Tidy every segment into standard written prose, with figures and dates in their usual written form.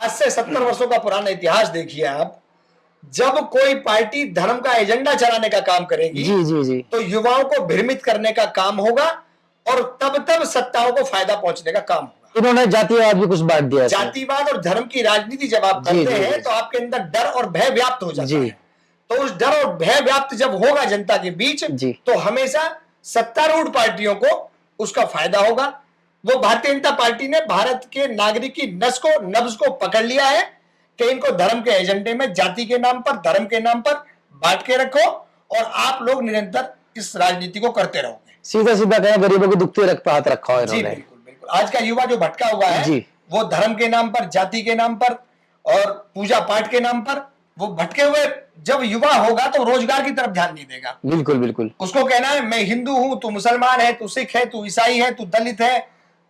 आज से 70 वर्षों का पुराना इतिहास देखिए आप। जब कोई पार्टी धर्म का एजेंडा चलाने का काम करेगी जी जी जी तो युवाओं को भ्रमित करने का काम होगा और तब सत्ताओं को फायदा पहुंचने का काम होगा। इन्होंने जातिवाद भी कुछ बांट दिया इसमें। जातिवाद और धर्म की राजनीति जब आप जी करते जी हैं जी तो आपके अंदर डर और भय व्याप्त हो जाता जी है। तो उस डर और भय व्याप्त जब होगा जनता के बीच जी तो हमेशा सत्तारूढ़ पार्टियों को उसका फायदा होगा। वो भारतीय जनता पार्टी ने भारत के नागरिक की नब्ज को पकड़ लिया है कि इनको धर्म के एजेंडे में जाति के नाम पर, धर्म के नाम पर बांट के रखो और आप लोग निरंतर इस राजनीति को करते रहोगे। सीधा सीधा कहें गरीबों की दुखती हाथ रखा है जी इन्होंने। बिल्कुल बिल्कुल। आज का युवा जो भटका हुआ है जी वो धर्म के नाम पर, जाति के नाम पर और पूजा पाठ के नाम पर वो भटके हुए जब युवा होगा तो रोजगार की तरफ ध्यान नहीं देगा। बिल्कुल बिल्कुल। उसको कहना है मैं हिंदू हूं, तू मुसलमान है, तू सिख है, तू ईसाई है, तू दलित है,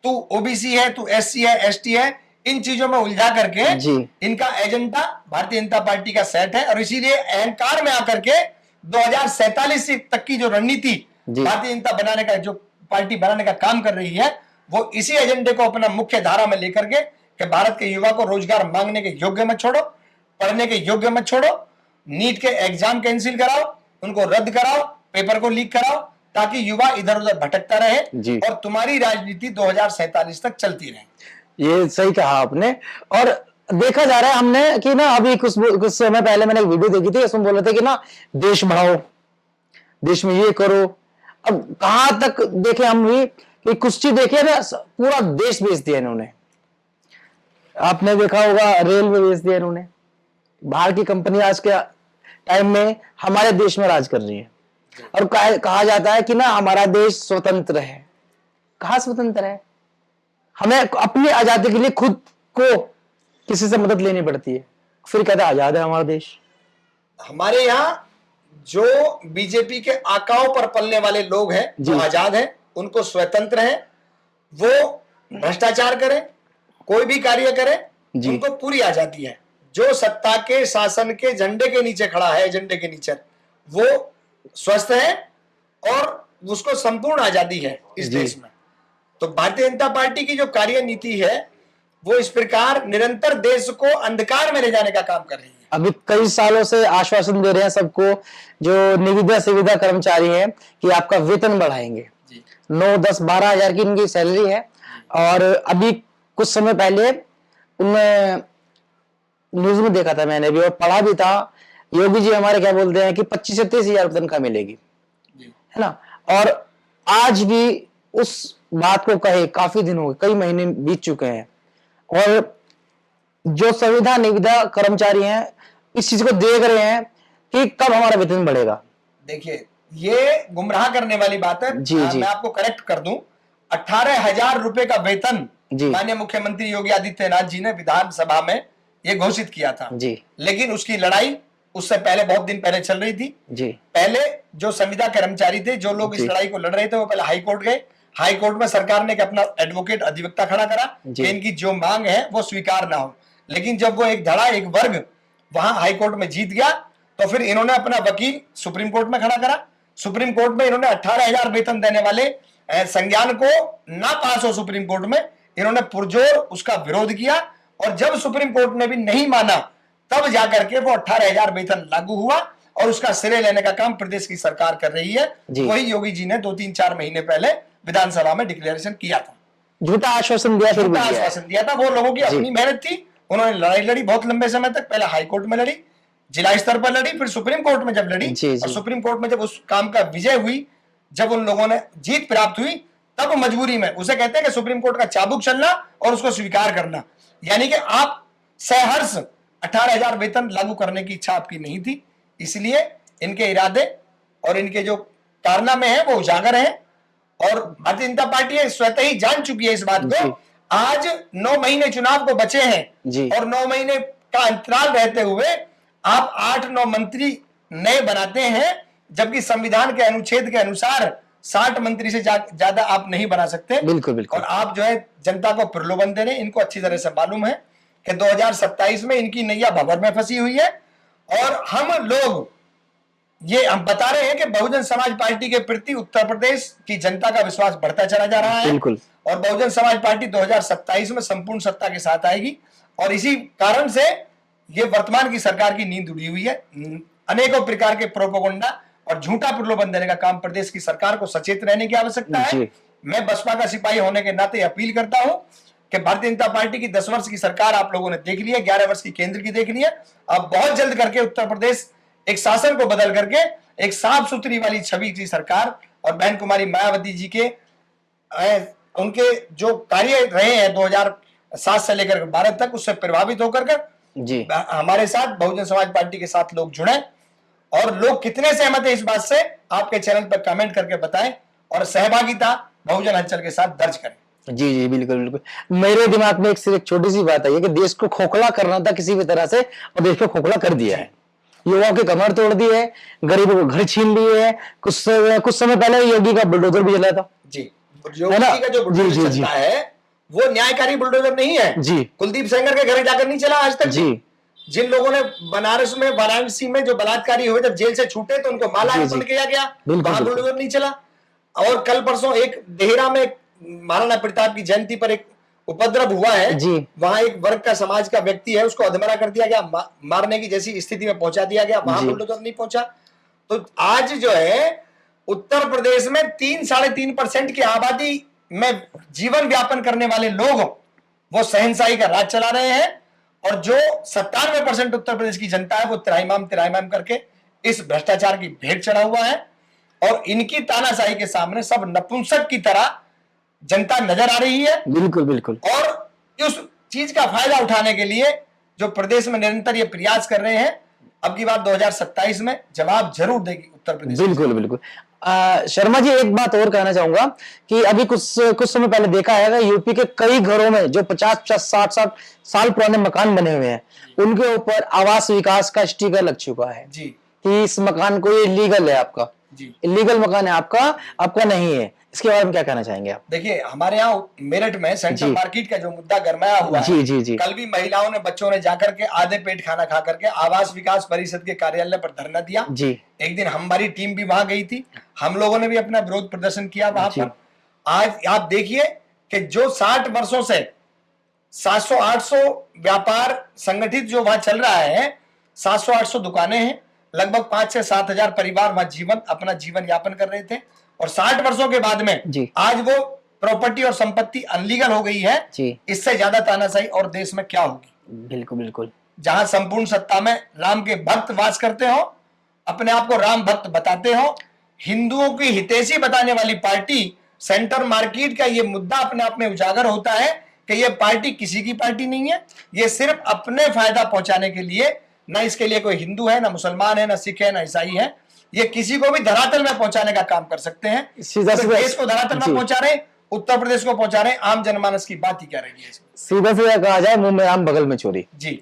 तू ओबीसी है, तू एससी है, एसटी है। इन चीजों में उलझा करके जी इनका एजेंडा भारतीय जनता पार्टी का सेट है और इसीलिए अहंकार में आकर के 2047 तक की जो रणनीति भारतीय जनता बनाने का, जो पार्टी बनाने का काम कर रही है, वो इसी एजेंडे को अपना मुख्य धारा में लेकर के कि भारत के युवा को रोजगार मांगने के योग्य मत छोड़ो, पढ़ने के योग्य मत छोड़ो, नीट के एग्जाम कैंसिल कराओ, उनको रद्द कराओ, पेपर को लीक कराओ ताकि युवा इधर उधर भटकता रहे और तुम्हारी राजनीति 2047 तक चलती रहे। ये सही कहा आपने। और देखा जा रहा है हमने कि ना अभी कुछ समय पहले मैंने एक वीडियो देखी थी, उसमें बोल रहे थे कि ना देश बढ़ाओ, देश में ये करो। अब कहां तक देखे हम भी कि कुछ चीज देखे ना, पूरा देश बेच दिया इन्होंने। आपने देखा होगा रेलवे बेच दिया इन्होंने। बाहर की कंपनी आज के टाइम में हमारे देश में राज कर रही है और कहा जाता है कि ना हमारा देश स्वतंत्र है। कहां स्वतंत्र है? हमें अपनी आजादी के लिए खुद को किसी से मदद लेनी पड़ती है, फिर कहते हैं आजाद है हमारा देश। हमारे यहाँ जो बीजेपी के आकाओं पर पलने वाले लोग हैं वो आजाद हैं, उनको स्वतंत्र है, वो भ्रष्टाचार करें, कोई भी कार्य करें, उनको पूरी आजादी है। जो सत्ता के शासन के झंडे के नीचे खड़ा है, एजेंडे के नीचे, वो स्वस्थ है और उसको संपूर्ण आजादी है इस देश में। तो भारतीय जनता पार्टी की जो कार्य नीति है वो इस प्रकार निरंतर देश को अंधकार में ले जाने का काम कर रही है। अभी कई सालों से आश्वासन दे रहे हैं सबको जो निविदा सुविधा कर्मचारी हैं कि आपका वेतन बढ़ाएंगे। 9, 10, 12 हजार की इनकी सैलरी है। और अभी कुछ समय पहले उनमें न्यूज में देखा था मैंने भी और पढ़ा भी था, योगी जी हमारे क्या बोलते हैं कि 25 से 30 हजार तनख्वाह मिलेगी, है ना। और आज भी उस बात को कहे काफी दिन हो गए, कई महीने बीत चुके हैं और जो संविदा निविदा कर्मचारी हैं इस चीज को देख रहे हैं कि कब हमारा वेतन बढ़ेगा। देखिए ये गुमराह करने वाली बात है। मैं आपको करेक्ट कर दूं, 18,000 रुपए का वेतन माननीय मुख्यमंत्री योगी आदित्यनाथ जी ने विधानसभा में ये घोषित किया था लेकिन उसकी लड़ाई उससे पहले बहुत दिन पहले चल रही थी। पहले जो संविदा कर्मचारी थे, जो लोग इस लड़ाई को लड़ रहे थे, वो पहले हाई कोर्ट गए। हाई कोर्ट में सरकार ने अपना एडवोकेट अधिवक्ता खड़ा करा कि इनकी जो मांग है वो स्वीकार ना हो। लेकिन जब वो एक धड़ा, एक वर्ग वहां हाई कोर्ट में जीत गया तो फिर इन्होंने अपना वकील सुप्रीम कोर्ट में खड़ा करा। सुप्रीम कोर्ट में इन्होंने 18,000 वेतन देने वाले संज्ञान को ना पास हो सुप्रीम कोर्ट में, इन्होंने पुरजोर उसका विरोध किया और जब सुप्रीम कोर्ट ने भी नहीं माना तब जाकर के वो 18,000 वेतन लागू हुआ और उसका श्रेय लेने का काम प्रदेश की सरकार कर रही है। वही योगी जी ने 2-3-4 महीने पहले विधानसभा में डिक्लेरेशन किया था, झूठा आश्वासन दिया, फिर झूठा आश्वासन दिया था। वो लोगों की अपनी मेहनत थी, उन्होंने लड़ाई लड़ी बहुत लंबे समय तक। पहले हाई कोर्ट में लड़ी, जिला स्तर पर लड़ी, फिर सुप्रीम कोर्ट में जब लड़ी और सुप्रीम कोर्ट में जब उस काम का विजय हुई, जब उन लोगों ने जीत प्राप्त हुई, तब मजबूरी में, उसे कहते हैं कि सुप्रीम कोर्ट का चाबुक चलना और उसको स्वीकार करना, यानी कि आप सहर्ष 18,000 वेतन लागू करने की इच्छा आपकी नहीं थी। इसलिए इनके इरादे और इनके जो कारनामे हैं वो उजागर हैं और भारतीय जनता पार्टी स्वतः ही जान चुकी है इस बात को। आज 9 महीने चुनाव को बचे हैं और 9 महीने का अंतराल रहते हुए आप 8-9 मंत्री नए बनाते हैं, जबकि संविधान के अनुच्छेद के अनुसार 60 मंत्री से ज्यादा आप नहीं बना सकते। बिल्कुल। और आप जो है जनता को प्रलोभन दे रहे हैं। इनको अच्छी तरह से मालूम है कि 2027 में इनकी नैया भंवर में फंसी हुई है और हम लोग ये हम बता रहे हैं कि बहुजन समाज पार्टी के प्रति उत्तर प्रदेश की जनता का विश्वास बढ़ता चला जा रहा है और बहुजन समाज पार्टी 2027 में संपूर्ण सत्ता के साथ आएगी और इसी कारण से ये वर्तमान की सरकार की नींद उड़ी हुई है। अनेकों प्रकार के प्रोपोगंडा और झूठा प्रलोभन देने का काम प्रदेश की सरकार को सचेत रहने की आवश्यकता है। मैं बसपा का सिपाही होने के नाते अपील करता हूं कि भारतीय जनता पार्टी की 10 वर्ष की सरकार आप लोगों ने देख ली है, 11 वर्ष की केंद्र की देख ली है। अब बहुत जल्द करके उत्तर प्रदेश एक शासन को बदल करके एक साफ सुथरी वाली छवि की सरकार और बहन कुमारी मायावती जी के उनके जो कार्य रहे हैं 2007 से लेकर 12 तक, उससे प्रभावित होकर जी हमारे साथ बहुजन समाज पार्टी के साथ लोग जुड़े। और लोग कितने सहमत है इस बात से आपके चैनल पर कमेंट करके बताएं और सहभागिता बहुजन हलचल के साथ दर्ज करें। जी जी बिल्कुल बिल्कुल। मेरे दिमाग में एक छोटी सी बात आई है कि देश को खोखला करना था किसी भी तरह से, और देश को खोखला कर दिया है। युवाओं के कमर तोड़ दी है, गरीबों को घर छीन लिए है। कुछ समय पहले योगी का बुलडोजर भी चला था जी। योगी का जो बुलडोजर चलता है वो न्यायकारी बुलडोजर नहीं है जी। कुलदीप सेंगर के घर जाकर नहीं चला आज तक जी। जिन लोगों ने बनारस में वाराणसी में जो बलात्कारी हुए जब जेल से छूटे तो उनको माला अर्पण किया गया, वहां बुलडोजर नहीं चला। और कल परसों एक देहरा में महाराणा प्रताप की जयंती पर एक उपद्रव हुआ है जी। वहां एक वर्ग का समाज का व्यक्ति है, उसको अधमरा कर दिया गया, मारने की जैसी स्थिति में पहुंचा दिया गया, वहां बुलडोजर नहीं पहुंचा। तो आज जो है उत्तर प्रदेश में 3-3.5% की आबादी में जीवन व्यापन करने वाले लोग वो शहनशाही का राज चला रहे हैं, और जो 97% उत्तर प्रदेश की जनता है वो तिराइमाम करके इस भ्रष्टाचार की भेंट चढ़ा हुआ है। और इनकी तानाशाही के सामने सब नपुंसक की तरह जनता नजर आ रही है। बिल्कुल बिल्कुल। और उस चीज का फायदा उठाने के लिए जो प्रदेश में निरंतर ये प्रयास कर रहे हैं, अब की बात 2027 में जवाब जरूर देगी उत्तर प्रदेश। बिल्कुल बिल्कुल। शर्मा जी एक बात और कहना चाहूंगा कि अभी कुछ समय पहले देखा है यूपी के कई घरों में जो 50-60 साल पुराने मकान बने हुए हैं उनके ऊपर आवास विकास का स्टिकर लग चुका है जी कि इस मकान को ये इलीगल है, आपका जी इलीगल मकान है, आपका नहीं है। इसके बारे में क्या कहना चाहेंगे आप? देखिए हमारे यहाँ मेरठ में सेंट्रल मार्केट का जो मुद्दा गरमाया हुआ है जी। कल भी महिलाओं ने बच्चों ने जाकर के आधे पेट खाना खा करके आवास विकास परिषद के कार्यालय पर धरना दिया जी। एक दिन हमारी टीम भी वहां गई थी, हम लोगों ने भी अपना विरोध प्रदर्शन किया वहां पर। आज आप देखिए कि जो 60 वर्षों से 700-800 व्यापार संगठित जो वहां चल रहा है, 700-800 दुकानें हैं, लगभग 5 से 7 हजार परिवार वहां अपना जीवन यापन कर रहे थे। और 60 वर्षों के बाद में आज वो प्रॉपर्टी और संपत्ति अनलीगल हो गई है। इससे ज्यादा तानाशाही और देश में क्या होगी? बिल्कुल बिल्कुल। जहां संपूर्ण सत्ता में राम के भक्त वास करते हो, अपने आप को राम भक्त बताते हो, हिंदुओं की हितैषी बताने वाली पार्टी सेंटर मार्केट का ये मुद्दा अपने आप में उजागर होता है कि ये पार्टी किसी की पार्टी नहीं है, ये सिर्फ अपने फायदा पहुंचाने के लिए, ना इसके लिए कोई हिंदू है, ना मुसलमान है, ना सिख है, ना ईसाई है, ये किसी को भी धरातल में पहुंचाने का काम कर सकते हैं। देश को धरातल में पहुंचा रहे, उत्तर प्रदेश को पहुंचा रहे, आम जनमानस की बात ही क्या रही है? सीधा सीधा कहा जाए मुंह में आम बगल में चोरी जी,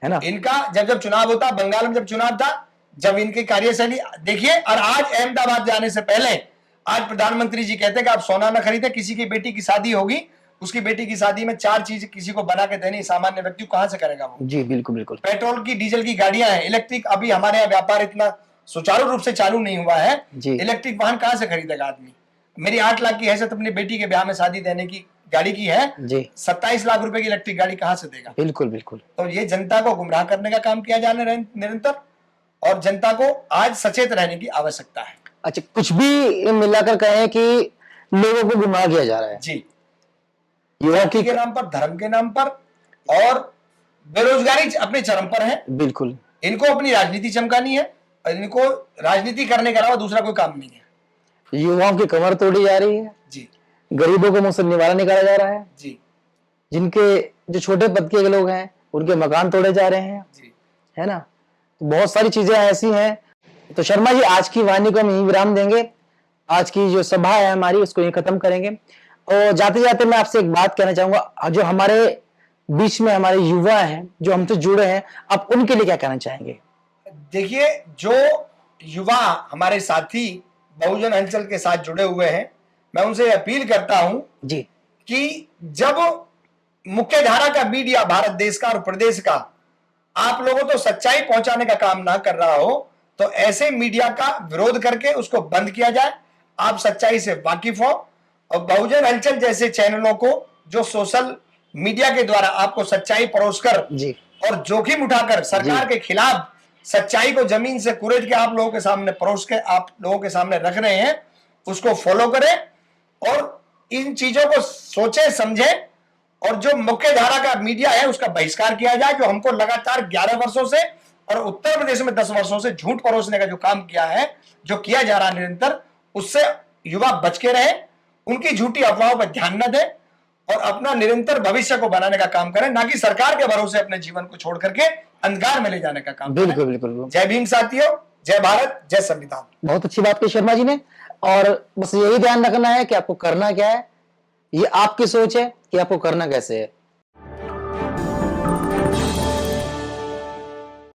है ना। इनका जब चुनाव होता, बंगाल में जब चुनाव था, जब इनकी कार्यशैली देखिए, और आज अहमदाबाद जाने से पहले आज प्रधानमंत्री जी कहते हैं कि आप सोना न खरीदे, किसी की बेटी की शादी होगी, उसकी बेटी की शादी में 4 चीज किसी को बना के देनी सामान्य व्यक्ति को कहां से करेगा वो? जी बिल्कुल बिल्कुल। पेट्रोल की डीजल की गाड़ियां हैं, इलेक्ट्रिक अभी हमारे यहाँ व्यापार इतना सुचारू रूप से चालू नहीं हुआ है, इलेक्ट्रिक वाहन कहां से खरीदेगा आदमी? मेरी 8 लाख की हैसियत अपनी बेटी के ब्याह में शादी देने की गाड़ी की है जी, 27 लाख रुपए की इलेक्ट्रिक गाड़ी कहां से देगा? बिल्कुल बिल्कुल। तो ये जनता को गुमराह करने का काम किया जाने निरंतर, और जनता को आज सचेत रहने की आवश्यकता है। अच्छा, कुछ भी मिलाकर कहें कि लोगों को गुमराह किया जा रहा है जी, युवा के नाम पर, धर्म के नाम पर, और बेरोजगारी अपने चरम पर है। बिल्कुल, इनको अपनी राजनीति चमकानी है, इनको राजनीति करने के अलावा दूसरा कोई काम नहीं है। युवाओं की कमर तोड़ी जा रही है जी, गरीबों को मुंह से निवाला निकाला जा रहा है जी, जिनके जो छोटे पद के लोग हैं उनके मकान तोड़े जा रहे हैं जी, है ना। तो बहुत सारी चीजें ऐसी हैं। तो शर्मा जी आज की वाणी को हम यहीं विराम देंगे, आज की जो सभा है हमारी उसको यहीं खत्म करेंगे। और जाते जाते मैं आपसे एक बात कहना चाहूंगा, जो हमारे बीच में हमारे युवा हैं जो हमसे जुड़े हैं, आप उनके लिए क्या कहना चाहेंगे? देखिए, जो युवा हमारे साथी बहुजन हलचल के साथ जुड़े हुए हैं, मैं उनसे अपील करता हूं जी कि जब मुख्य धारा का मीडिया भारत देश का और प्रदेश का आप लोगों तो सच्चाई पहुंचाने का काम ना कर रहा हो, तो ऐसे मीडिया का विरोध करके उसको बंद किया जाए। आप सच्चाई से वाकिफ हो, और बहुजन हलचल जैसे चैनलों को जो सोशल मीडिया के द्वारा आपको सच्चाई परोसकर जी और जोखिम उठाकर सरकार के खिलाफ सच्चाई को जमीन से कुरेद के आप लोगों के सामने परोस के आप लोगों के सामने रख रहे हैं, उसको फॉलो करें और इन चीजों को सोचे समझे और जो मुख्य धारा का मीडिया है उसका बहिष्कार किया जाए, जो हमको लगातार 11 वर्षों से और उत्तर प्रदेश में 10 वर्षों से झूठ परोसने का जो काम किया है, जो किया जा रहा है निरंतर, उससे युवा बच के रहे, उनकी झूठी अफवाहों पर ध्यान न दें और अपना निरंतर भविष्य को बनाने का काम करें, ना कि सरकार के भरोसे अपने जीवन को छोड़ करके अंधकार में ले जाने का काम बिल्कुल करें। बिल्कुल। जय भीम साथियों, जय भारत, जय संविधान। बहुत अच्छी बात की शर्मा जी ने, और बस यही ध्यान रखना है कि आपको करना क्या है, ये आपकी सोच है कि आपको करना कैसे है।